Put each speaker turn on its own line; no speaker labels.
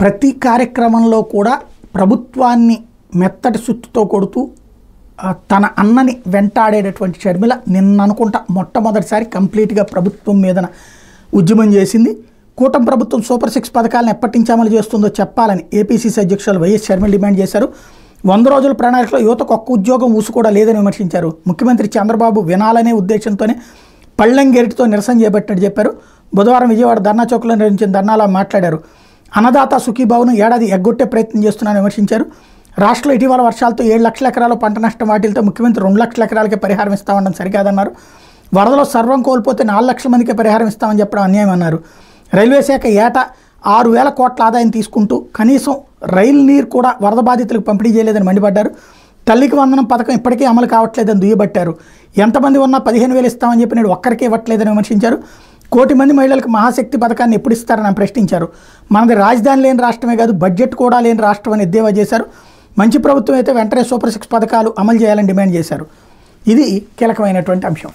ప్రతి కార్యక్రమంలో కూడా ప్రభుత్వాన్ని మెత్తటి సుత్తుతో కొడుతూ తన అన్నని వెంటాడేటటువంటి షర్మిల నిన్న అనుకుంటా మొట్టమొదటిసారి కంప్లీట్గా ప్రభుత్వం మీద ఉద్యమం చేసింది. కూటమి ప్రభుత్వం సూపర్ 6 పథకాలను ఎప్పటి నుంచి అమలు చేస్తుందో చెప్పాలని ఏపీసీసీ అధ్యక్షులు వైఎస్ షర్మిల డిమాండ్ చేశారు. 100 రోజుల ప్రణాళికలో యువతకు ఒక్క ఉద్యోగం ఊసు కూడా లేదని విమర్శించారు. ముఖ్యమంత్రి చంద్రబాబు వినాలనే ఉద్దేశంతోనే పళ్ళెంగేరిటితో నిరసన చేపట్టినట్టు చెప్పారు. బుధవారం విజయవాడ ధర్నా చౌక్లో నిర్వహించిన ధర్నాలో మాట్లాడారు. అన్నదాత సుఖీభావును ఏడాది ఎగ్గొట్టే ప్రయత్నం చేస్తున్నారని విమర్శించారు. రాష్ట్రంలో ఇటీవల వర్షాలతో 7 లక్షల ఎకరాలు పంట నష్టం వాటిలతో ముఖ్యమంత్రి 2 లక్షల ఎకరాలకే పరిహారం ఇస్తామనడం సరికాదన్నారు. వరదలో సర్వం కోల్పోతే 4 లక్షల మందికే పరిహారం ఇస్తామని చెప్పడం అన్యాయం అన్నారు. రైల్వే శాఖ ఏటా 6,000 కోట్ల ఆదాయం తీసుకుంటూ కనీసం రైలు నీరు కూడా వరద బాధితులకు పంపిణీ చేయలేదని మండిపడ్డారు. తల్లికి వందనం పథకం ఇప్పటికీ అమలు కావట్లేదని దుయ్యబట్టారు. ఎంతమంది ఉన్నా 15,000 ఇస్తామని చెప్పి నేడు ఒక్కరికే ఇవ్వట్లేదని విమర్శించారు. 1 కోటి మంది మహిళలకు మహాశక్తి పథకాన్ని ఎప్పుడు ఇస్తారని ప్రశ్నించారు. మనది రాజధాని లేని రాష్ట్రమే కాదు బడ్జెట్ కూడా లేని రాష్ట్రం అని ఎద్దేవా చేశారు. మంచి ప్రభుత్వం అయితే వెంటనే సూపర్ 6 పథకాలు అమలు చేయాలని డిమాండ్ చేశారు. ఇది కీలకమైనటువంటి అంశం.